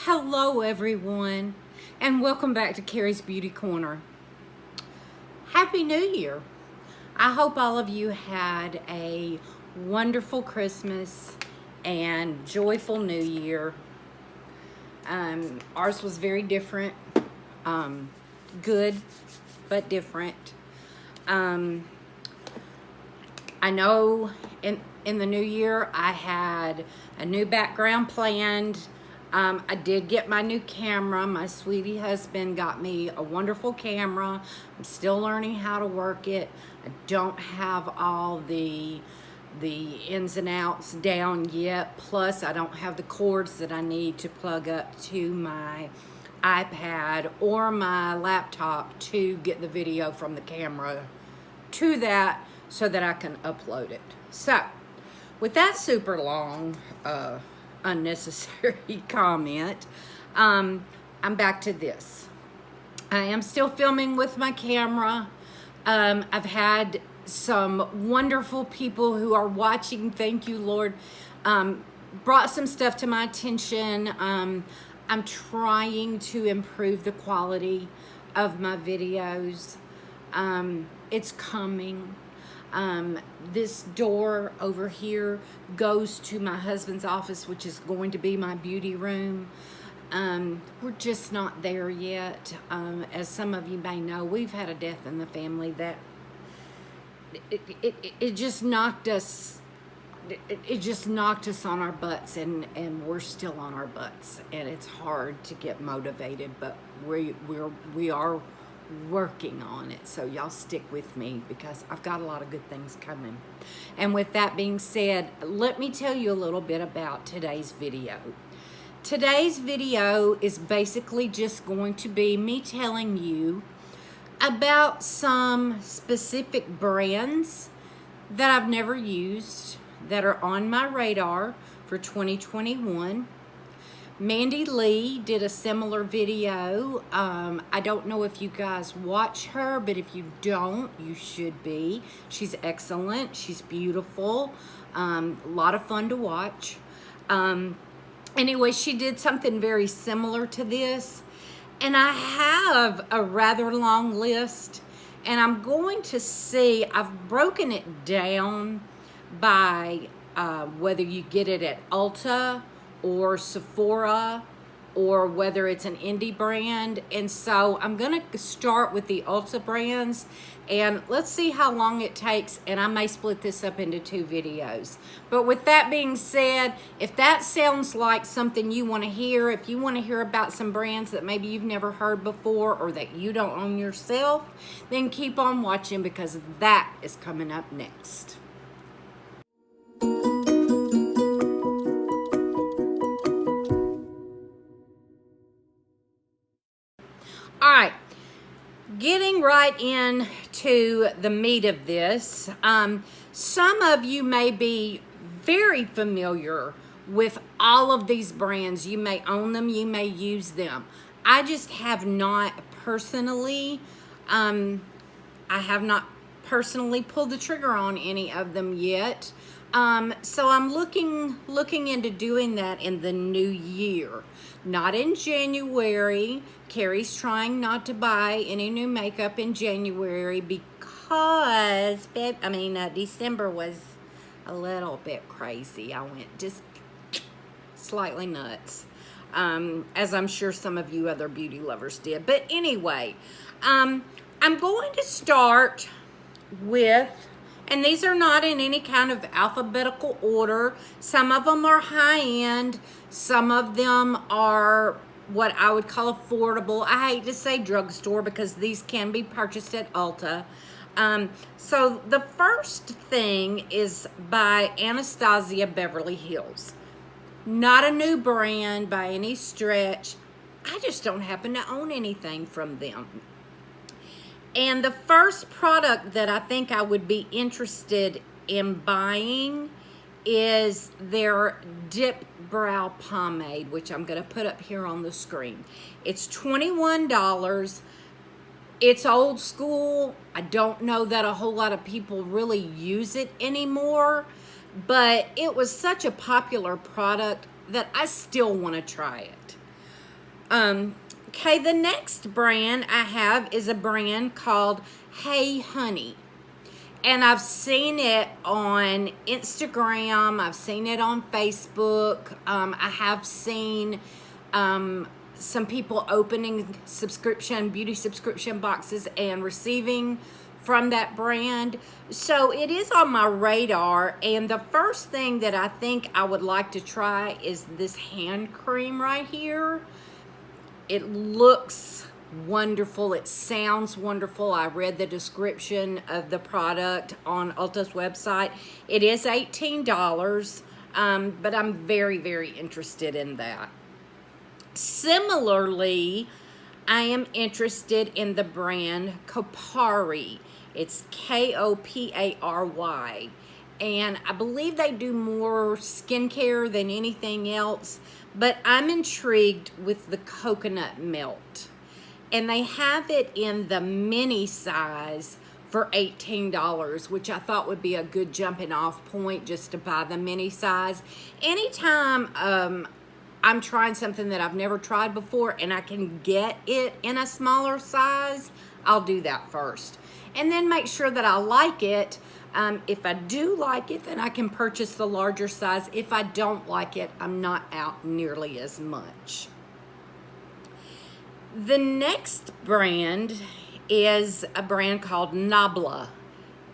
Hello everyone, and welcome back to Carrie's Beauty Corner. Happy New Year. I hope all of you had a wonderful Christmas and joyful New Year. Ours was very different, good but different. I know in the new year I had a new background planned. I did get my new camera. My sweetie husband got me a wonderful camera. I'm still learning how to work it. I don't have all the ins and outs down yet. Plus, I don't have the cords that I need to plug up to my iPad or my laptop to get the video from the camera to that so that I can upload it. So, with that super long, unnecessary comment, I'm back to this. I am still filming with my camera. I've had some wonderful people who are watching, thank you Lord, brought some stuff to my attention. I'm trying to improve the quality of my videos. It's coming. This door over here goes to my husband's office, which is going to be my beauty room. We're just not there yet. As some of you may know, we've had a death in the family that it just knocked us. It just knocked us on our butts, and we're still on our butts, and it's hard to get motivated, but we are working on it. So y'all stick with me because I've got a lot of good things coming. And with that being said, let me tell you a little bit about today's video. Today's video is basically just going to be me telling you about some specific brands that I've never used that are on my radar for 2021. Mandy Lea did a similar video. I don't know if you guys watch her, but if you don't, you should be. She's excellent. She's beautiful. A lot of fun to watch. Anyway, she did something very similar to this. And I have a rather long list. And I'm going to see, I've broken it down by whether you get it at Ulta or Sephora, or whether it's an indie brand. And so I'm gonna start with the Ulta brands, and let's see how long it takes, and I may split this up into 2 videos. But with that being said, if that sounds like something you wanna hear, if you wanna hear about some brands that maybe you've never heard before or that you don't own yourself, then keep on watching because that is coming up next. All right, getting right into the meat of this. Some of you may be very familiar with all of these brands. You may own them, you may use them. I just have not personally, I have not personally pulled the trigger on any of them yet. So I'm looking into doing that in the new year, not in January. Carrie's trying not to buy any new makeup in January because, December was a little bit crazy. I went just slightly nuts, as I'm sure some of you other beauty lovers did. But anyway, I'm going to start with, and these are not in any kind of alphabetical order. Some of them are high-end. Some of them are what I would call affordable. I hate to say drugstore because these can be purchased at Ulta. So the first thing is by Anastasia Beverly Hills. Not a new brand by any stretch. I just don't happen to own anything from them. And the first product that I think I would be interested in buying is their Dip Brow Pomade, which I'm going to put up here on the screen. It's $21. It's old school. I don't know that a whole lot of people really use it anymore, but it was such a popular product that I still want to try it. Okay, the next brand I have is a brand called Hey Honey. And I've seen it on Instagram. I've seen it on Facebook. I have seen some people opening beauty subscription boxes and receiving from that brand. So it is on my radar. And the first thing that I think I would like to try is this hand cream right here. It looks wonderful. It sounds wonderful. I read the description of the product on Ulta's website. It is $18, but I'm very, very interested in that. Similarly, I am interested in the brand Kopari. It's Kopary. And I believe they do more skincare than anything else, but I'm intrigued with the coconut melt. And they have it in the mini size for $18, which I thought would be a good jumping off point just to buy the mini size. Anytime I'm trying something that I've never tried before and I can get it in a smaller size, I'll do that first. And then make sure that I like it. If I do like it, then I can purchase the larger size. If I don't like it, I'm not out nearly as much. The next brand is a brand called Nabla,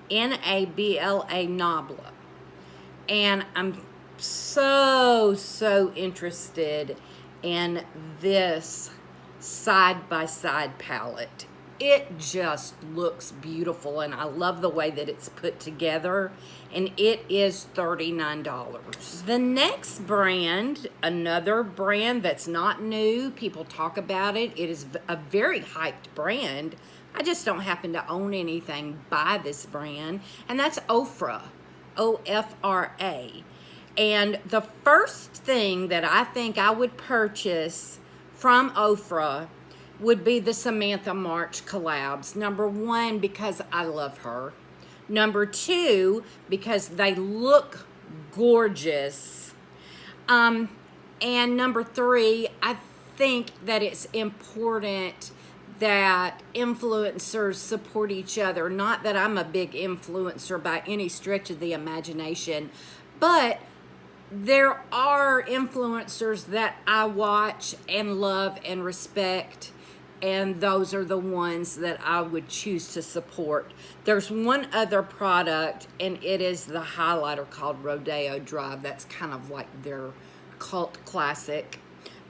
N-A-B-L-A, Nabla. And I'm so interested in this side-by-side palette. It just looks beautiful, and I love the way that it's put together, and it is $39. The next brand, another brand that's not new, people talk about it. It is a very hyped brand. I just don't happen to own anything by this brand, and that's Ofra, O-F-R-A. And the first thing that I think I would purchase from Ofra would be the Samantha March collabs. Number one, because I love her. Number two, because they look gorgeous. And number three, I think that it's important that influencers support each other. Not that I'm a big influencer by any stretch of the imagination, but there are influencers that I watch and love and respect, and those are the ones that I would choose to support. There's one other product, and it is the highlighter called Rodeo Drive. That's kind of like their cult classic.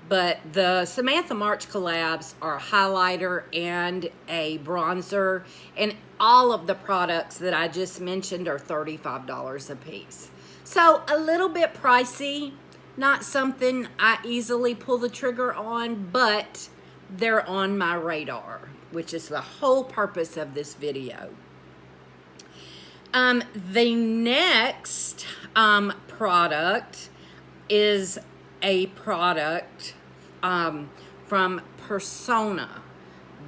But the Samantha March collabs are a highlighter and a bronzer, and all of the products that I just mentioned are $35 a piece. So a little bit pricey, not something I easily pull the trigger on, but they're on my radar, which is the whole purpose of this video. The next product is a product from Persona,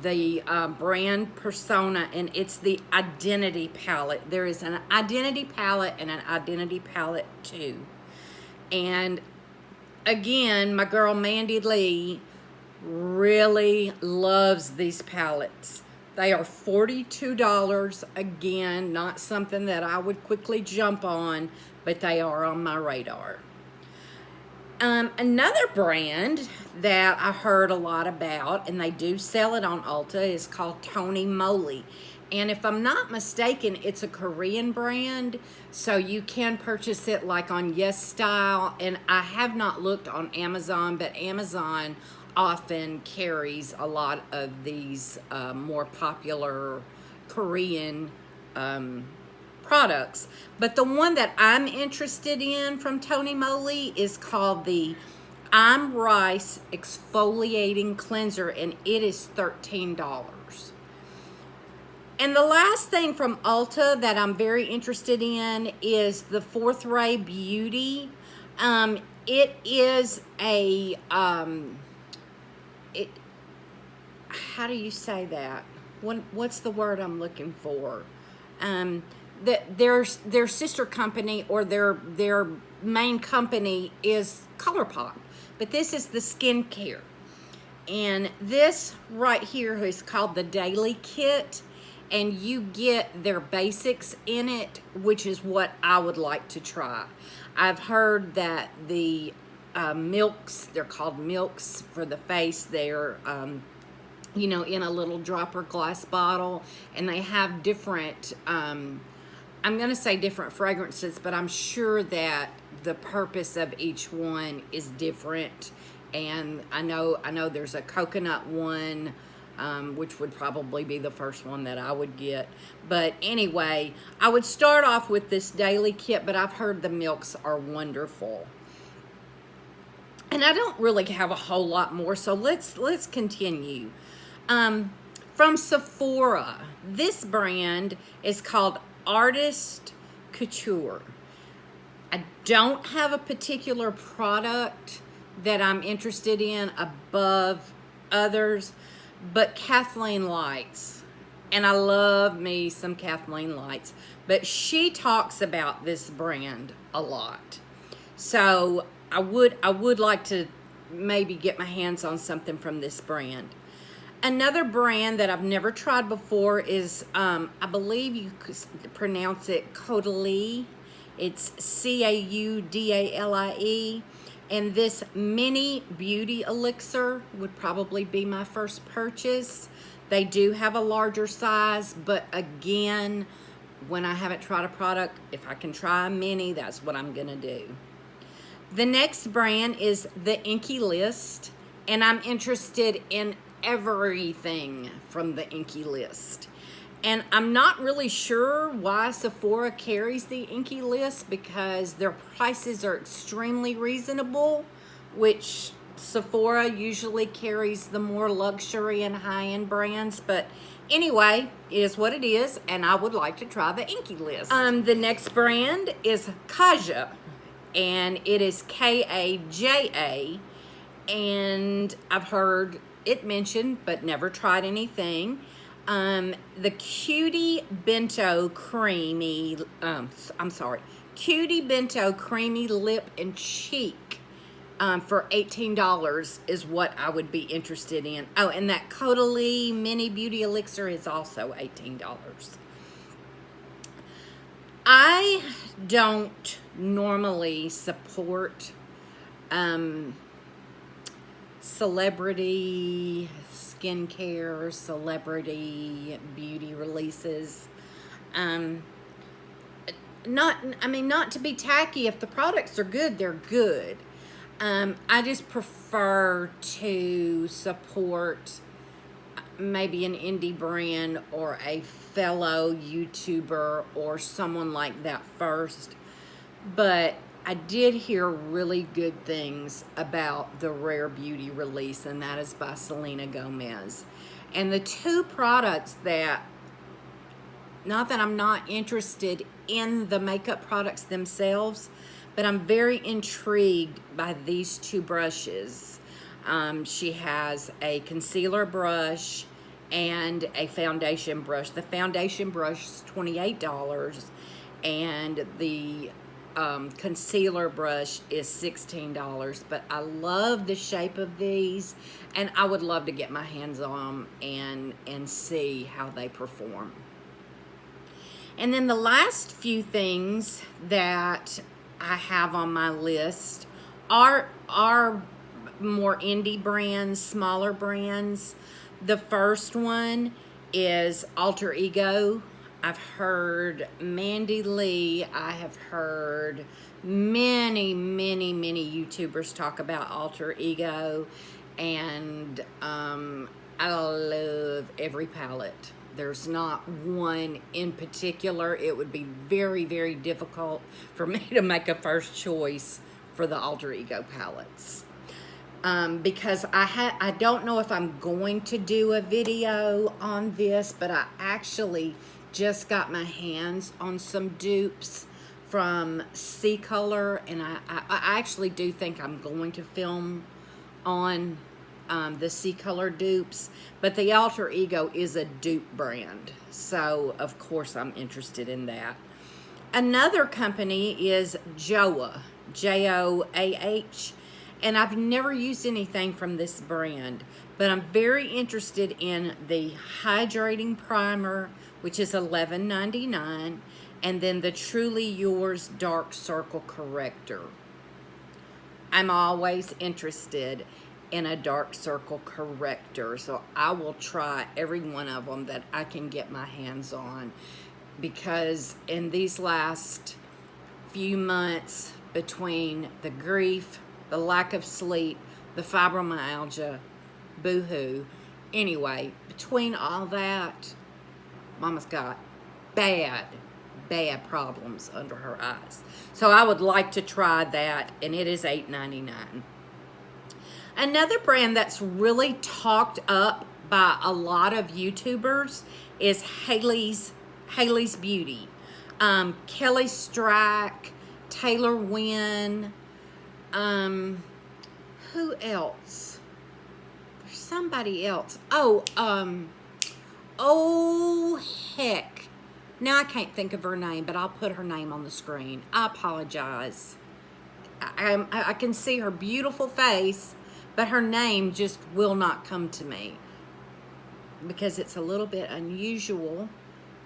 the brand Persona, and it's the Identity Palette. There is an Identity Palette and an Identity Palette 2. And again, my girl Mandy Lea really loves these palettes. They are $42. Again, not something that I would quickly jump on, but they are on my radar. Another brand that I heard a lot about, and they do sell it on Ulta, is called Moly. And if I'm not mistaken, it's a Korean brand, so you can purchase it like on Yes Style. And I have not looked on Amazon, but Amazon often carries a lot of these more popular Korean products. But the one that I'm interested in from Moly is called the I'm Rice Exfoliating Cleanser, and it is $13. And the last thing from Ulta that I'm very interested in is the Fourth Ray Beauty. It is a how do you say that? What's the word I'm looking for? Their sister company, or their main company, is ColourPop, but this is the skincare. And this right here is called the Daily Kit, and you get their basics in it, which is what I would like to try. I've heard that the milks, they're called milks for the face, they're you know, in a little dropper glass bottle, and they have different I'm gonna say different fragrances, but I'm sure that the purpose of each one is different. And I know there's a coconut one, which would probably be the first one that I would get. But anyway, I would start off with this Daily Kit, but I've heard the milks are wonderful. And I don't really have a whole lot more, so let's continue. From Sephora, this brand is called Artist Couture. I don't have a particular product that I'm interested in above others, but Kathleen Lights, and I love me some Kathleen Lights, but she talks about this brand a lot. So I would like to maybe get my hands on something from this brand. Another brand that I've never tried before is, I believe you could pronounce it Kopari. It's C-A-U-D-A-L-I-E. And this mini beauty elixir would probably be my first purchase. They do have a larger size, but again, when I haven't tried a product, if I can try a mini, that's what I'm gonna do. The next brand is the Inky List, and I'm interested in everything from the Inky List. And I'm not really sure why Sephora carries the Inky List, because their prices are extremely reasonable, which Sephora usually carries the more luxury and high-end brands. But anyway, it is what it is, and I would like to try the Inky List. The next brand is Kaja, and it is K-A-J-A, and I've heard it mentioned, but never tried anything. The Cutie Bento Creamy, Cutie Bento Creamy Lip and Cheek for $18 is what I would be interested in. Oh, and that Kopari Mini Beauty Elixir is also $18. I don't normally support celebrity skincare, celebrity beauty releases. Not to be tacky. If the products are good, they're good. I just prefer to support maybe an indie brand or a fellow YouTuber or someone like that first. But I did hear really good things about the Rare Beauty release, and that is by Selena Gomez. And the two products that, not that I'm not interested in the makeup products themselves, but I'm very intrigued by these two brushes. She has a concealer brush and a foundation brush. The foundation brush is $28, and the concealer brush is $16, but I love the shape of these, and I would love to get my hands on them and see how they perform. And then the last few things that I have on my list are more indie brands, smaller brands. The first one is Alter Ego. I've heard Mandy Lea. I have heard many YouTubers talk about Alter Ego, and I love every palette. There's not one in particular. It would be very difficult for me to make a first choice for the Alter Ego palettes. Because I don't know if I'm going to do a video on this, but I actually just got my hands on some dupes from C Color, and I actually do think I'm going to film on the C Color dupes, but the Alter Ego is a dupe brand, so of course I'm interested in that. Another company is Joah, J-O-A-H, And I've never used anything from this brand, but I'm very interested in the hydrating primer, which is $11.99, and then the Truly Yours Dark Circle Corrector. I'm always interested in a dark circle corrector, so I will try every one of them that I can get my hands on, because in these last few months, between the grief, the lack of sleep, the fibromyalgia, boo-hoo, anyway, between all that, Mama's got bad problems under her eyes. So I would like to try that, and it is $8.99. Another brand that's really talked up by a lot of YouTubers is Hailey's Beauty. Kelly Strack, Taylor Wynn, who else? There's somebody else. Oh, heck. Now I can't think of her name, but I'll put her name on the screen. I apologize. I can see her beautiful face, but her name just will not come to me because it's a little bit unusual.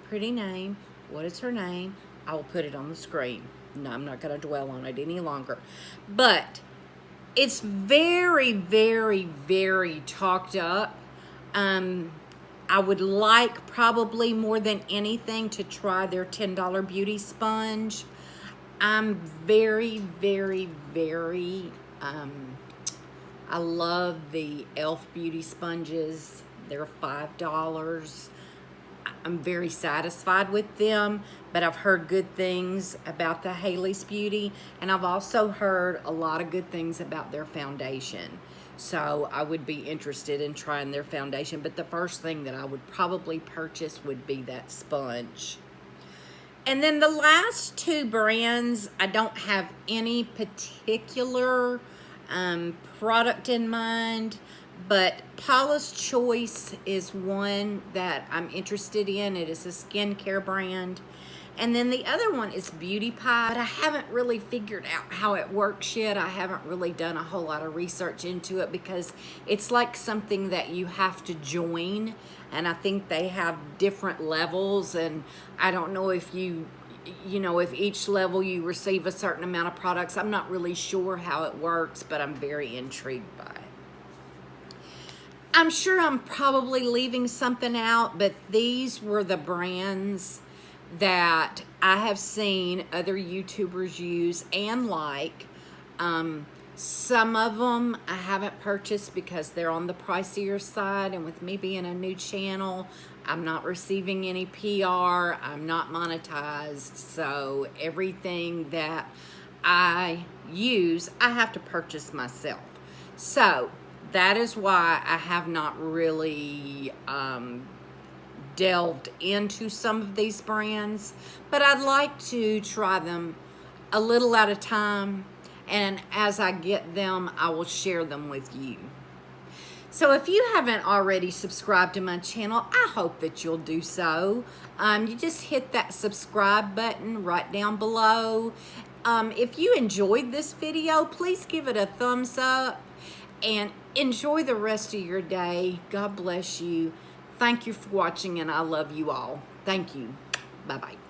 Pretty name. What is her name? I will put it on the screen. No, I'm not going to dwell on it any longer. But it's very, very, very talked up. I would like, probably more than anything, to try their $10 beauty sponge. I'm very, very, very, I love the e.l.f. beauty sponges. They're $5. I'm very satisfied with them, but I've heard good things about the Hailey's Beauty, and I've also heard a lot of good things about their foundation. So I would be interested in trying their foundation, but the first thing that I would probably purchase would be that sponge. And then the last two brands, I don't have any particular product in mind, but Paula's Choice is one that I'm interested in. It is a skincare brand. And then the other one is Beauty Pie, but I haven't really figured out how it works yet. I haven't really done a whole lot of research into it because it's like something that you have to join, and I think they have different levels, and I don't know if you know, if each level you receive a certain amount of products. I'm not really sure how it works, but I'm very intrigued by it. I'm sure I'm probably leaving something out, but these were the brands that I have seen other YouTubers use and like. Some of them I haven't purchased because they're on the pricier side, and with me being a new channel, I'm not receiving any PR, I'm not monetized, so everything that I use, I have to purchase myself. So that is why I have not really delved into some of these brands, but I'd like to try them a little at a time, and as I get them, I will share them with you. So if you haven't already subscribed to my channel, I hope that you'll do so. You just hit that subscribe button right down below. If you enjoyed this video, please give it a thumbs up and enjoy the rest of your day. God bless you. Thank you for watching, and I love you all. Thank you. Bye-bye.